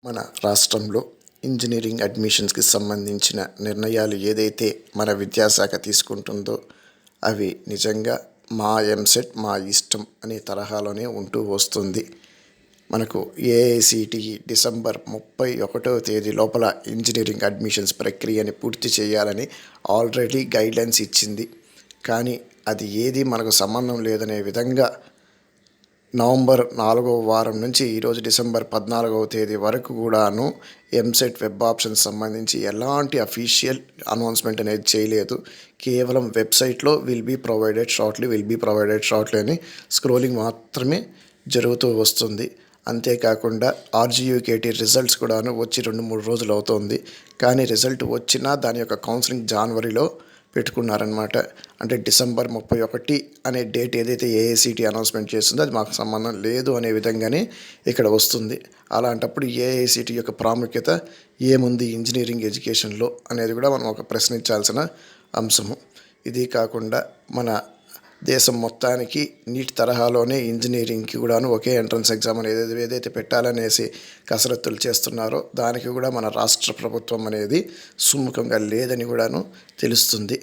మన రాష్ట్రంలో ఇంజనీరింగ్ అడ్మిషన్స్కి సంబంధించిన నిర్ణయాలు ఏదైతే మన విద్యాశాఖ తీసుకుంటుందో అవి నిజంగా మా ఎంసెట్ మా ఇష్టం అనే తరహాలోనే ఉంటూ వస్తుంది. మనకు ఏఐసిటిఈ డిసెంబర్ 31వ తేదీ లోపల ఇంజనీరింగ్ అడ్మిషన్స్ ప్రక్రియని పూర్తి చేయాలని ఆల్రెడీ గైడ్లైన్స్ ఇచ్చింది. కానీ అది ఏది మనకు సంబంధం లేదనే విధంగా నవంబర్ 4వ వారం నుంచి ఈరోజు డిసెంబర్ 14వ తేదీ వరకు కూడాను ఎంసెట్ వెబ్ ఆప్షన్స్ సంబంధించి ఎలాంటి అఫీషియల్ అనౌన్స్మెంట్ అనేది చేయలేదు. కేవలం వెబ్సైట్లో విల్ బీ ప్రొవైడెడ్ షార్ట్లీ అని స్క్రోలింగ్ మాత్రమే జరుగుతూ వస్తుంది. అంతేకాకుండా ఆర్జీయూకేటీ రిజల్ట్స్ కూడాను వచ్చి 2-3 రోజులు అవుతుంది. కానీ రిజల్ట్ వచ్చినా దాని యొక్క కౌన్సిలింగ్ జనవరిలో పెట్టుకున్నారనమాట. అంటే డిసెంబర్ 31 అనే డేట్ ఏదైతే ఏఐసిటి అనౌన్స్మెంట్ చేస్తుందో అది మాకు సంబంధం లేదు అనే విధంగానే ఇక్కడ వస్తుంది. అలాంటప్పుడు ఏఐసిటి యొక్క ప్రాముఖ్యత ఏముంది ఇంజనీరింగ్ ఎడ్యుకేషన్లో అనేది కూడా మనం ఒక ప్రశ్నించాల్సిన అంశము. ఇది కాకుండా మన దేశం మొత్తానికి నీట్ తరహాలోనే ఇంజనీరింగ్కి కూడాను ఒకే ఎంట్రన్స్ ఎగ్జామ్ అనేది ఏదైతే పెట్టాలనేసి కసరత్తులు చేస్తున్నారో దానికి కూడా మన రాష్ట్ర ప్రభుత్వం అనేది సుముఖంగా లేదని కూడాను తెలుస్తుంది.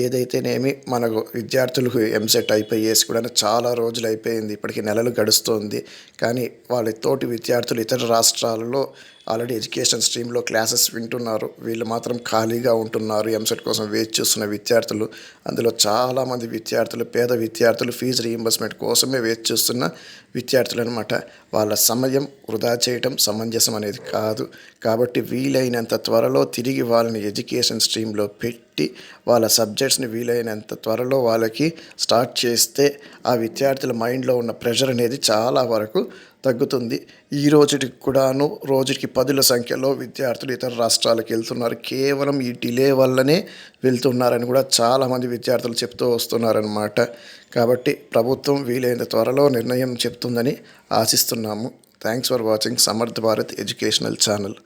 ఏదైతేనేమి మనకు విద్యార్థులకు ఎంసెట్ అయిపోయేసి కూడా చాలా రోజులు అయిపోయింది, ఇప్పటికి నెలలు గడుస్తోంది. కానీ వాళ్ళ తోటి విద్యార్థులు ఇతర రాష్ట్రాలలో ఆల్రెడీ ఎడ్యుకేషన్ స్ట్రీమ్లో క్లాసెస్ వింటున్నారు. వీళ్ళు మాత్రం ఖాళీగా ఉంటున్నారు. ఎంసెట్ కోసం వేచి చూస్తున్న విద్యార్థులు, అందులో చాలామంది విద్యార్థులు పేద విద్యార్థులు ఫీజు రీయింబర్స్మెంట్ కోసమే వేచి చూస్తున్న విద్యార్థులు అనమాట. వాళ్ళ సమయం వృధా చేయటం సమంజసం అనేది కాదు. కాబట్టి వీలైనంత త్వరలో తిరిగి వాళ్ళని ఎడ్యుకేషన్ స్ట్రీమ్లో పెట్టి వాళ్ళ సబ్జెక్ట్స్ని వీలైనంత త్వరలో వాళ్ళకి స్టార్ట్ చేస్తే ఆ విద్యార్థుల మైండ్లో ఉన్న ప్రెషర్ అనేది చాలా వరకు తగ్గుతుంది. ఈ రోజుకి కూడాను రోజుకి 10ల సంఖ్యలో విద్యార్థులు ఇతర రాష్ట్రాలకు వెళ్తున్నారు. కేవలం ఈ డిలే వల్లనే వెళ్తున్నారని కూడా చాలామంది విద్యార్థులు చెప్తూ వస్తున్నారన్నమాట. కాబట్టి ప్రభుత్వం వీలైనంత త్వరలో నిర్ణయం చెప్తుందని ఆశిస్తున్నాము. Thanks for watching Samarth Bharat educational channel.